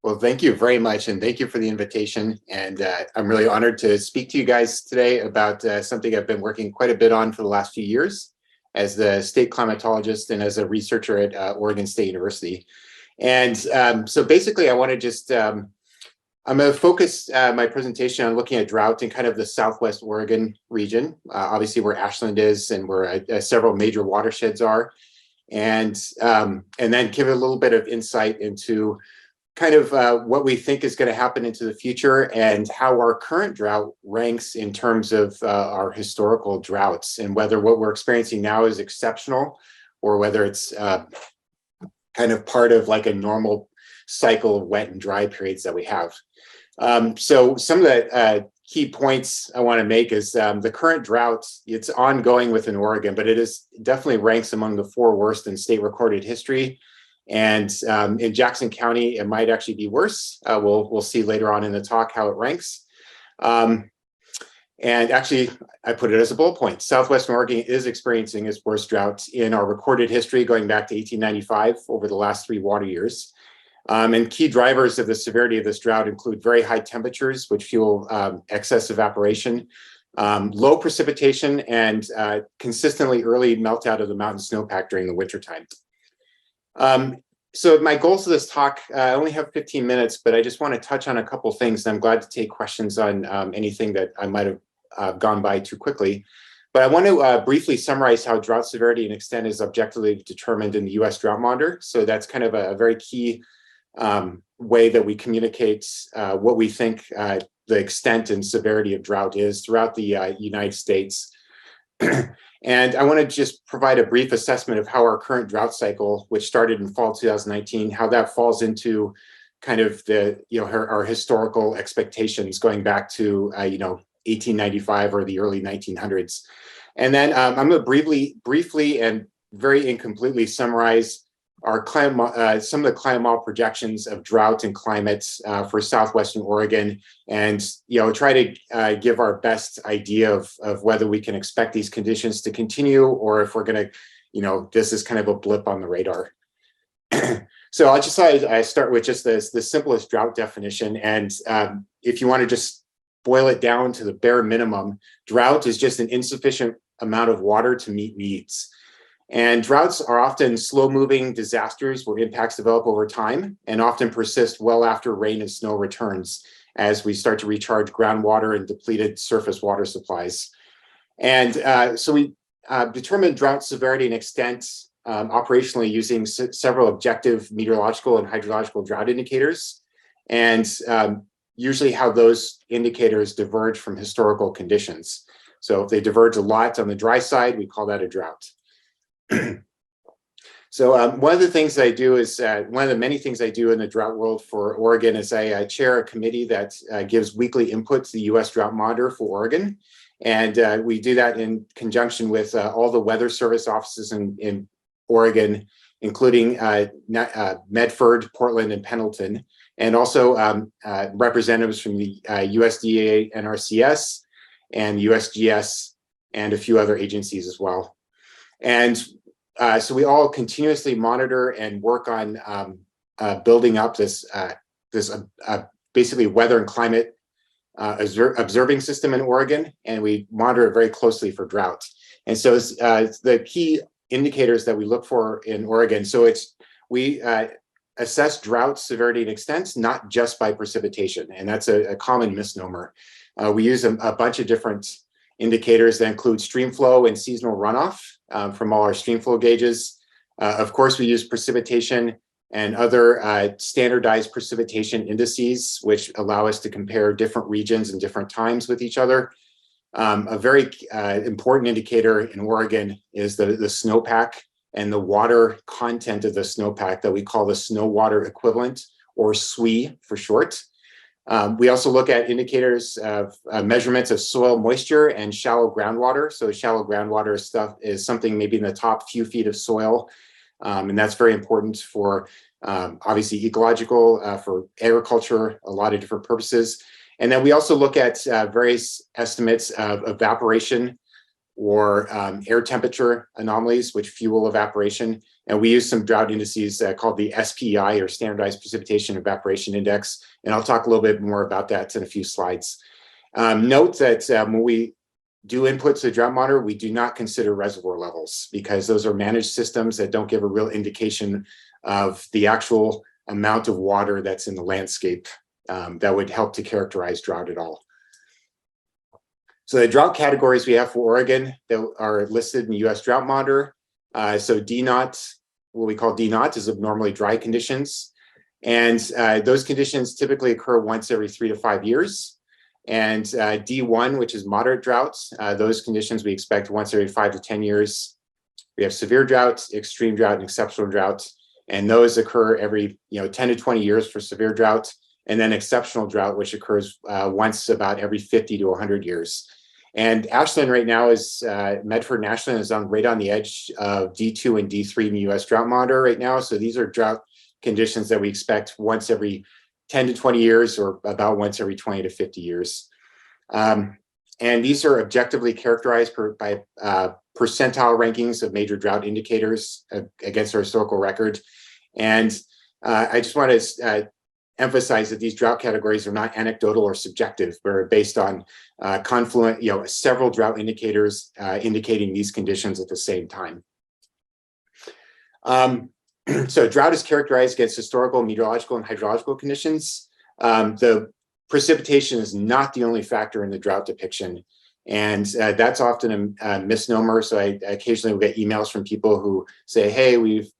Well, thank you very much, and thank you for the invitation. And I'm really honored to speak to you guys today about something I've been working quite a bit on for the last few years as the state climatologist and as a researcher at Oregon State University. And so basically, I want to I'm going to focus my presentation on looking at drought in kind of the Southwest Oregon region, obviously where Ashland is and where several major watersheds are, and then give a little bit of insight into kind of what we think is going to happen into the future and how our current drought ranks in terms of our historical droughts, and whether what we're experiencing now is exceptional or whether it's kind of part of like a normal cycle of wet and dry periods that we have. So some of the key points I want to make is the current drought, it's ongoing within Oregon, but it is definitely ranks among the 4 worst in state recorded history. And in Jackson County, it might actually be worse. We'll see later on in the talk how it ranks. And actually, I put it as a bullet point. Southwestern Oregon is experiencing its worst drought in our recorded history going back to 1895 over the last 3 water years. And key drivers of the severity of this drought include very high temperatures, which fuel excess evaporation, low precipitation, and consistently early melt out of the mountain snowpack during the wintertime. So my goals of this talk, I only have 15 minutes, but I just want to touch on a couple things. And I'm glad to take questions on anything that I might have gone by too quickly. But I want to briefly summarize how drought severity and extent is objectively determined in the U.S. Drought Monitor. So that's kind of a very key way that we communicate what we think the extent and severity of drought is throughout the United States. And I want to just provide a brief assessment of how our current drought cycle, which started in fall 2019, how that falls into kind of the, our historical expectations going back to, 1895 or the early 1900s. And then I'm going to briefly and very incompletely summarize our some of the climate model projections of drought and climate for Southwestern Oregon, and try to give our best idea of whether we can expect these conditions to continue, or if we're going to, this is kind of a blip on the radar. So I'll just start with just the simplest drought definition, and if you want to just boil it down to the bare minimum, drought is just an insufficient amount of water to meet needs. And droughts are often slow-moving disasters where impacts develop over time and often persist well after rain and snow returns as we start to recharge groundwater and depleted surface water supplies. And so we determine drought severity and extent operationally using several objective meteorological and hydrological drought indicators, and usually how those indicators diverge from historical conditions. So if they diverge a lot on the dry side, we call that a drought. So one of the things that I do is, one of the many things I do in the drought world for Oregon is I chair a committee that gives weekly input to the U.S. Drought Monitor for Oregon. And we do that in conjunction with all the weather service offices in Oregon, including Medford, Portland, and Pendleton, and also representatives from the USDA, NRCS, and USGS, and a few other agencies as well. And so we all continuously monitor and work on building up this basically weather and climate observing system in Oregon, and we monitor it very closely for drought. And so the key indicators that we look for in Oregon, so we assess drought severity and extent not just by precipitation, and that's a common misnomer. We use a bunch of different indicators that include stream flow and seasonal runoff from all our stream flow gauges. Of course, we use precipitation and other standardized precipitation indices, which allow us to compare different regions and different times with each other. A very important indicator in Oregon is the snowpack and the water content of the snowpack that we call the snow water equivalent, or SWE for short. We also look at indicators of measurements of soil moisture and shallow groundwater. So shallow groundwater stuff is something maybe in the top few feet of soil. And that's very important for obviously ecological, for agriculture, a lot of different purposes. And then we also look at various estimates of evaporation or air temperature anomalies, which fuel evaporation. And we use some drought indices called the SPEI, or Standardized Precipitation Evaporation Index. And I'll talk a little bit more about that in a few slides. Note that when we do input to the drought monitor, we do not consider reservoir levels, because those are managed systems that don't give a real indication of the actual amount of water that's in the landscape that would help to characterize drought at all. So the drought categories we have for Oregon that are listed in the US Drought Monitor. So D0, what we call D0, is abnormally dry conditions. And those conditions typically occur once every 3 to 5 years. And D1, which is moderate droughts, those conditions we expect once every 5 to 10 years. We have severe drought, extreme drought, and exceptional drought. And those occur every 10 to 20 years for severe drought. And then exceptional drought, which occurs once about every 50 to 100 years. And Ashland right now is, Medford and Ashland is right on the edge of D2 and D3 in the US Drought Monitor right now. So these are drought conditions that we expect once every 10 to 20 years, or about once every 20 to 50 years. And these are objectively characterized by percentile rankings of major drought indicators against our historical record. And I just want to emphasize that these drought categories are not anecdotal or subjective, but are based on confluent, several drought indicators indicating these conditions at the same time. So drought is characterized against historical, meteorological, and hydrological conditions. The precipitation is not the only factor in the drought depiction. And that's often a misnomer. So I occasionally will get emails from people who say, hey, we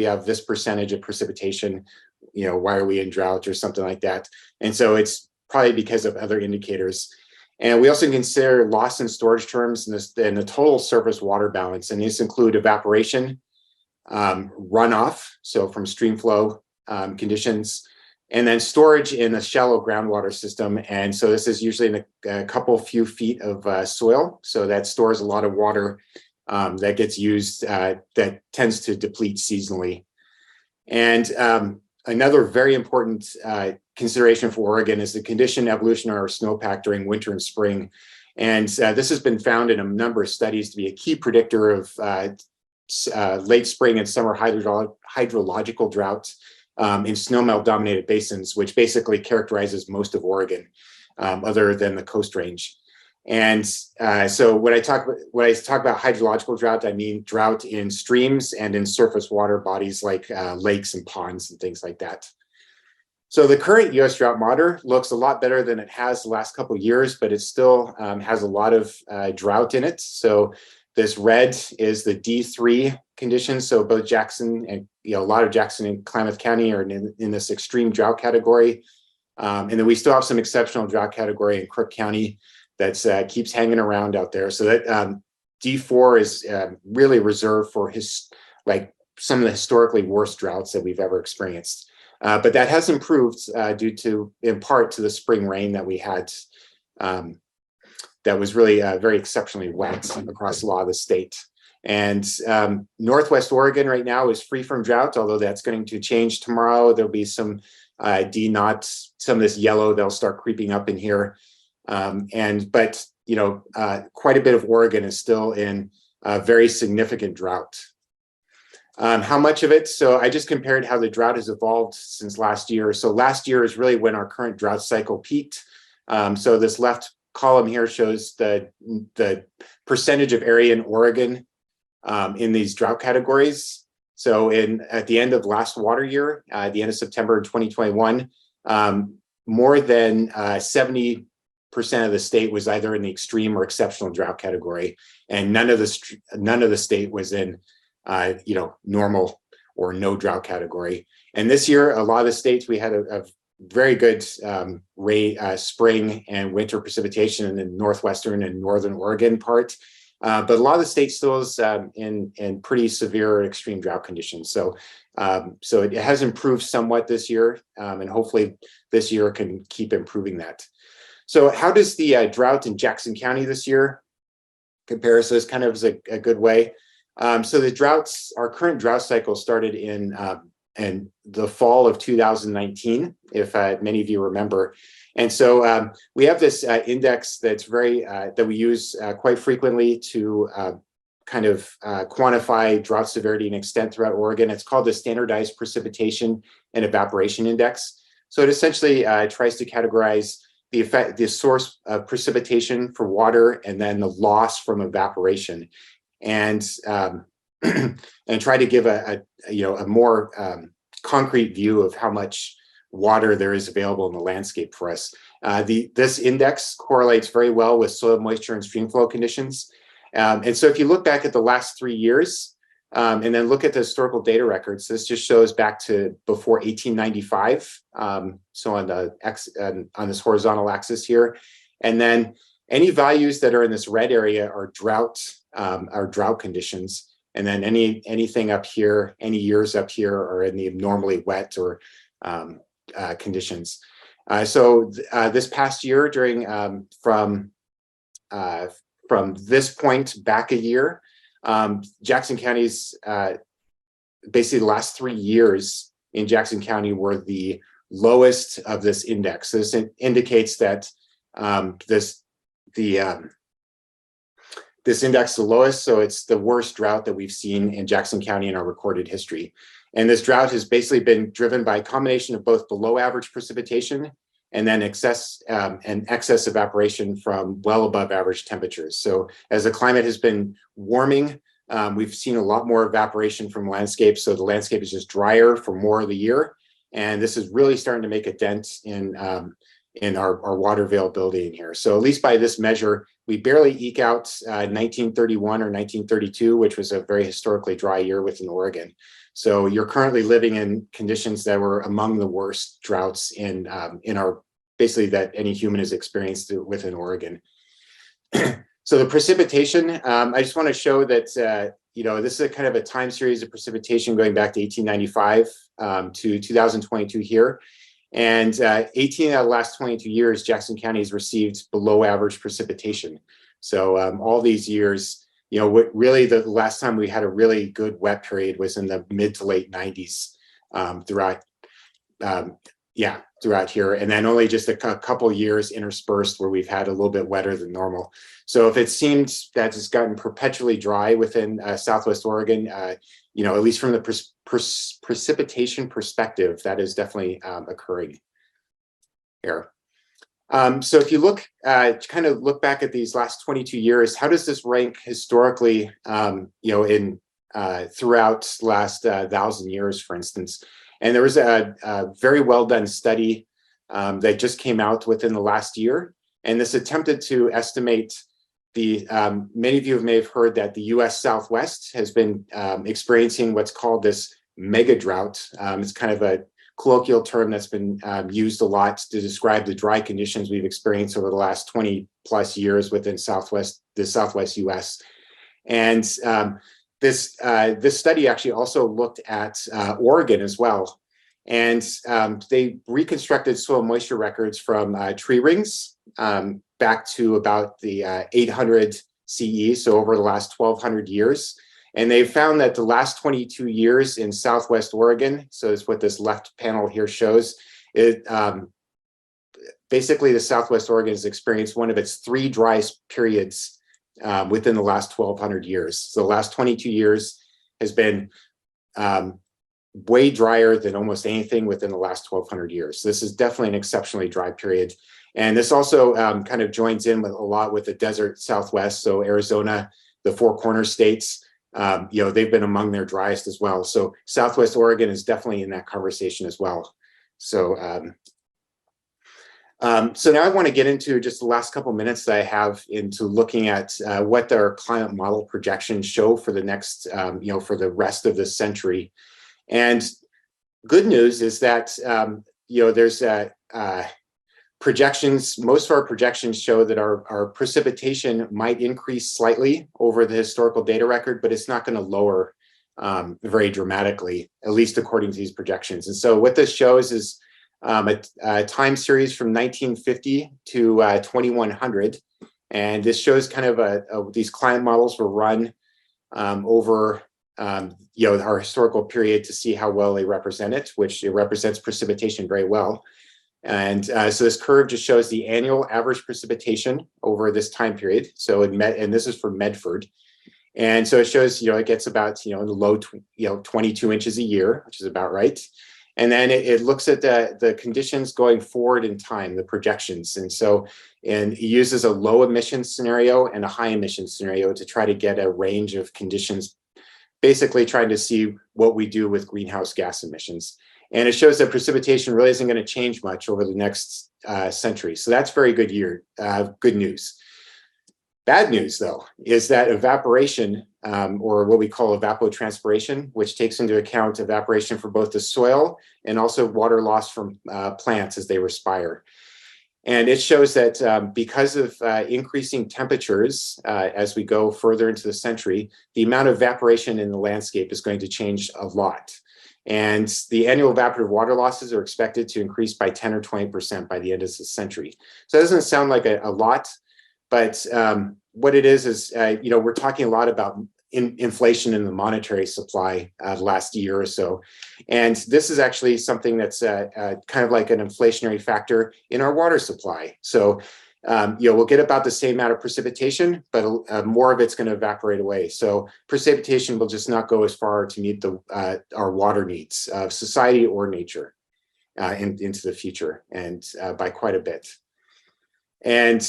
have this percentage of precipitation, why are we in drought, or something like that. And so it's probably because of other indicators. And we also consider loss in storage terms and the total surface water balance. And these include evaporation, runoff, so from stream flow conditions, and then storage in a shallow groundwater system. And so this is usually in a couple few feet of soil. So that stores a lot of water that gets used, that tends to deplete seasonally. And another very important consideration for Oregon is the condition, evolution, or snowpack during winter and spring. And this has been found in a number of studies to be a key predictor of late spring and summer hydrological drought in snowmelt-dominated basins, which basically characterizes most of Oregon, other than the Coast Range. And so when I talk about hydrological drought, I mean drought in streams and in surface water bodies like lakes and ponds and things like that. So the current US Drought Monitor looks a lot better than it has the last couple of years, but it still has a lot of drought in it. So this red is the D3 conditions. So both Jackson and a lot of Jackson and Klamath County are in this extreme drought category. And then we still have some exceptional drought category in Crook County that keeps hanging around out there. So that D4 is really reserved for some of the historically worst droughts that we've ever experienced. But that has improved due to, in part, to the spring rain that we had that was really very exceptionally wet across a lot of the state. And Northwest Oregon right now is free from drought, although that's going to change tomorrow. There'll be some D0, some of this yellow, they'll start creeping up in here. But quite a bit of Oregon is still in a very significant drought. How much of it? So I just compared how the drought has evolved since last year. So last year is really when our current drought cycle peaked. So this left column here shows the percentage of area in Oregon in these drought categories. So at the end of last water year, at the end of September 2021, more than 70% of the state was either in the extreme or exceptional drought category, and none of the state was in normal or no drought category. And this year, a lot of the states, we had a very good spring and winter precipitation in the northwestern and northern Oregon part. But a lot of the state still is in pretty severe extreme drought conditions. So it has improved somewhat this year, and hopefully this year can keep improving that. So how does the drought in Jackson County this year compare? So this kind of is a good way. So our current drought cycle started in and the fall of 2019, if many of you remember. And so we have this index that's that we use quite frequently to kind of quantify drought severity and extent throughout Oregon. It's called the Standardized Precipitation and Evaporation Index. So it essentially tries to categorize the source of precipitation for water and then the loss from evaporation, and and try to give a more concrete view of how much water there is available in the landscape for us. This index correlates very well with soil moisture and stream flow conditions. And so if you look back at the last 3 years, and then look at the historical data records, this just shows back to before 1895. So on this horizontal axis here, and then any values that are in this red area are drought conditions. And then anything up here, any years up here are in the abnormally wet or conditions. So this past year, from this point back a year, Jackson County's basically the last 3 years in Jackson County were the lowest of this index. This indicates that this index is the lowest, so it's the worst drought that we've seen in Jackson County in our recorded history. And this drought has basically been driven by a combination of both below average precipitation and then excess evaporation from well above average temperatures. So as the climate has been warming, we've seen a lot more evaporation from landscape. So the landscape is just drier for more of the year. And this is really starting to make a dent in our water availability in here. So at least by this measure, we barely eke out 1931 or 1932, which was a very historically dry year within Oregon. So you're currently living in conditions that were among the worst droughts in our, basically, that any human has experienced within Oregon. So the precipitation, I just want to show that, this is a kind of a time series of precipitation going back to 1895 to 2022 here. And 18 out of the last 22 years, Jackson County has received below average precipitation. So all these years, really the last time we had a really good wet period was in the mid to late 90s throughout here. And then only just a couple years interspersed where we've had a little bit wetter than normal. So if it seems that it's gotten perpetually dry within Southwest Oregon, at least from the precipitation perspective, that is definitely occurring here. So if you look back at these last 22 years, how does this rank historically, throughout the last 1,000 years, for instance? And there was a very well done study that just came out within the last year. And this attempted to estimate many of you may have heard that the US Southwest has been experiencing what's called this mega drought. It's kind of a colloquial term that's been used a lot to describe the dry conditions we've experienced over the last 20 plus years within the Southwest US. And this study actually also looked at Oregon as well. And they reconstructed soil moisture records from tree rings back to about the 800 CE, so over the last 1,200 years. And they found that the last 22 years in Southwest Oregon, so it's what this left panel here shows, basically the Southwest Oregon has experienced one of its 3 driest periods within the last 1,200 years. So the last 22 years has been way drier than almost anything within the last 1,200 years. So this is definitely an exceptionally dry period. And this also kind of joins in with a lot with the desert Southwest. So Arizona, the Four Corners states, they've been among their driest as well. So Southwest Oregon is definitely in that conversation as well. So, so now I want to get into just the last couple minutes that I have into looking at what our climate model projections show for the next, for the rest of this century. And good news is that, there's projections, most of our projections show that our precipitation might increase slightly over the historical data record, but it's not going to lower very dramatically, at least according to these projections. And so what this shows is a time series from 1950 to 2100. And this shows kind of these climate models were run over our historical period to see how well they represent it, which it represents precipitation very well. And so this curve just shows the annual average precipitation over this time period. So and this is for Medford. And so it shows, it gets about, in the low, 22 inches a year, which is about right. And then it looks at the conditions going forward in time, the projections. And it uses a low emission scenario and a high emission scenario to try to get a range of conditions, basically trying to see what we do with greenhouse gas emissions. And it shows that precipitation really isn't going to change much over the next century. So that's very good good news. Bad news, though, is that evaporation, or what we call evapotranspiration, which takes into account evaporation for both the soil and also water loss from plants as they respire. And it shows that because of increasing temperatures as we go further into the century, the amount of evaporation in the landscape is going to change a lot. And the annual evaporative water losses are expected to increase by 10 or 20% by the end of the century. So it doesn't sound like a lot, but what it is we're talking a lot about inflation in the monetary supply last year or so. And this is actually something that's kind of like an inflationary factor in our water supply. So, we'll get about the same amount of precipitation, but more of it's going to evaporate away. So precipitation will just not go as far to meet our water needs of society or nature into the future, and by quite a bit. And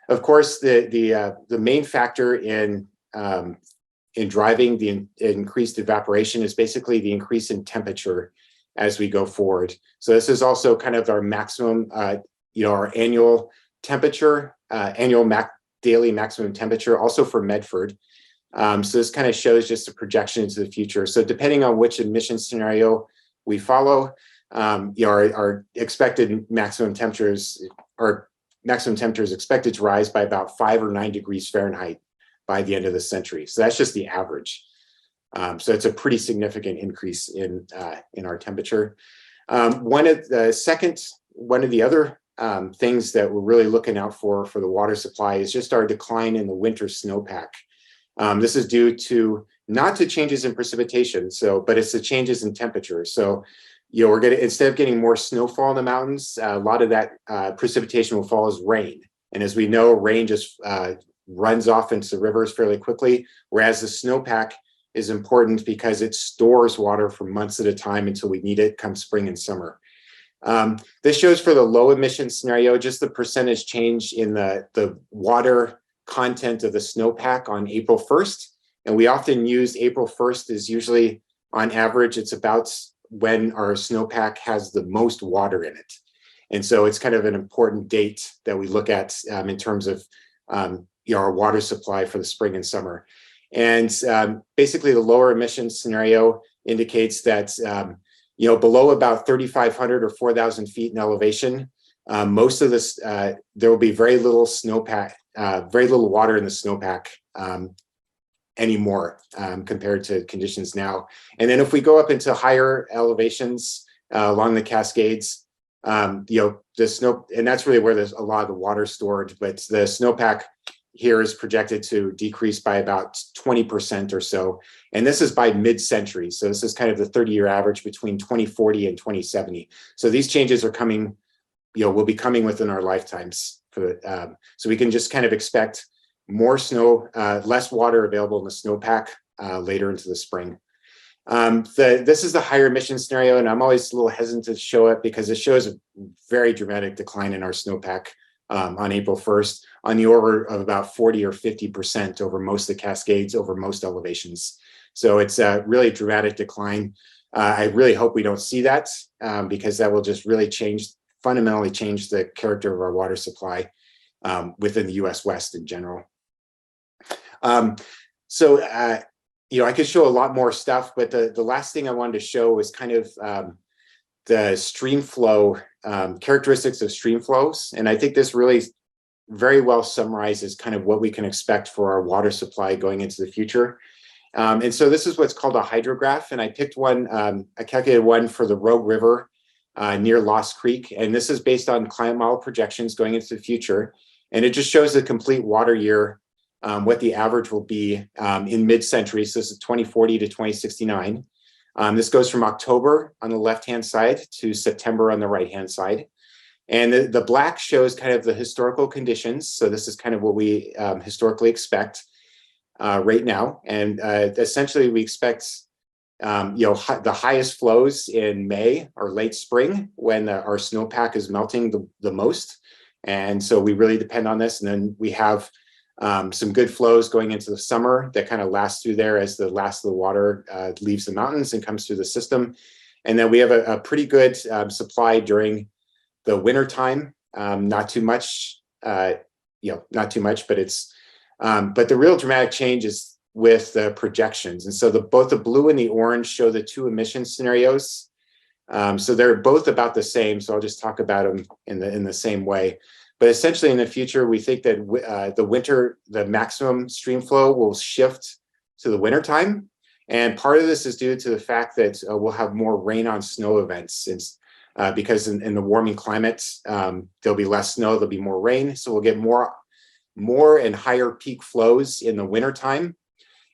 of course, the main factor in driving the increased evaporation is basically the increase in temperature as we go forward. So this is also kind of our maximum, our annual temperature, daily maximum temperature, also for Medford. So this kind of shows just a projection into the future. So depending on which emission scenario we follow, our expected maximum temperatures is expected to rise by about 5 or 9 degrees Fahrenheit by the end of the century. So that's just the average. So it's a pretty significant increase in our temperature. One of the other things that we're really looking out for the water supply is just our decline in the winter snowpack. This is due to not to changes in precipitation, but it's the changes in temperature. So we're instead of getting more snowfall in the mountains, a lot of that precipitation will fall as rain. And as we know, rain just runs off into the rivers fairly quickly, whereas the snowpack is important because it stores water for months at a time until we need it come spring and summer. This shows for the low emission scenario, just the percentage change in the water content of the snowpack on April 1st. And we often use April 1st as usually, on average, it's about when our snowpack has the most water in it. And so it's kind of an important date that we look at in terms of our water supply for the spring and summer. And basically the lower emission scenario indicates that below about 3,500 or 4,000 feet in elevation, most of this, there will be very little snowpack, very little water in the snowpack anymore compared to conditions now. And then if we go up into higher elevations along the Cascades, the snow, and that's really where there's a lot of the water stored, but the snowpack here is projected to decrease by about 20% or so. And this is by mid-century. So this is kind of the 30-year average between 2040 and 2070. So these changes are coming, will be coming within our lifetimes. So we can just kind of expect more snow, less water available in the snowpack later into the spring. This is the higher emission scenario, and I'm always a little hesitant to show it because it shows a very dramatic decline in our snowpack on April 1st, on the order of about 40 or 50% over most of the Cascades, over most elevations. So it's a really dramatic decline. I really hope we don't see that because that will just really fundamentally change the character of our water supply within the US West in general. I could show a lot more stuff, but the last thing I wanted to show was kind of the stream flow, characteristics of stream flows. And I think this really very well summarizes kind of what we can expect for our water supply going into the future. And so this is what's called a hydrograph. And I picked one, I calculated one for the Rogue River near Lost Creek. And this is based on climate model projections going into the future. And it just shows the complete water year what the average will be in mid-century. So this is 2040 to 2069. This goes from October on the left-hand side to September on the right-hand side. And the black shows kind of the historical conditions. So this is kind of what we historically expect right now. And essentially we expect the highest flows in May or late spring when our snowpack is melting the most. And so we really depend on this. And then we have some good flows going into the summer that kind of last through there as the last of the water leaves the mountains and comes through the system. And then we have a pretty good supply during the winter time. Not too much, not too much, but but the real dramatic change is with the projections. And so both the blue and the orange show the two emission scenarios. So they're both about the same. So I'll just talk about them in the same way. But essentially in the future, we think that the maximum stream flow will shift to the winter time. And part of this is due to the fact that we'll have more rain on snow events because in the warming climate, there'll be less snow, there'll be more rain. So we'll get more and higher peak flows in the winter time.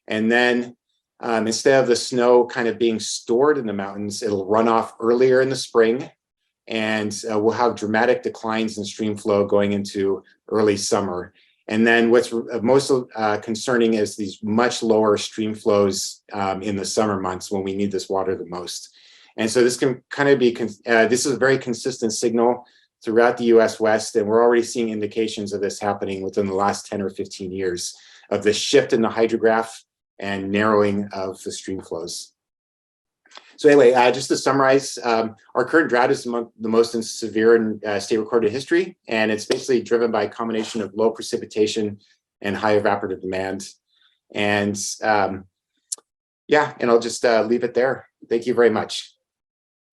And then instead of the snow kind of being stored in the mountains, it'll run off earlier in the spring. And we'll have dramatic declines in stream flow going into early summer. And then what's most concerning is these much lower stream flows in the summer months when we need this water the most. And so this can kind of be, this is a very consistent signal throughout the US West, and we're already seeing indications of this happening within the last 10 or 15 years of the shift in the hydrograph and narrowing of the stream flows. So anyway, just to summarize, our current drought is the most severe in state recorded history, and it's basically driven by a combination of low precipitation and high evaporative demand. And yeah, and I'll just leave it there. Thank you very much.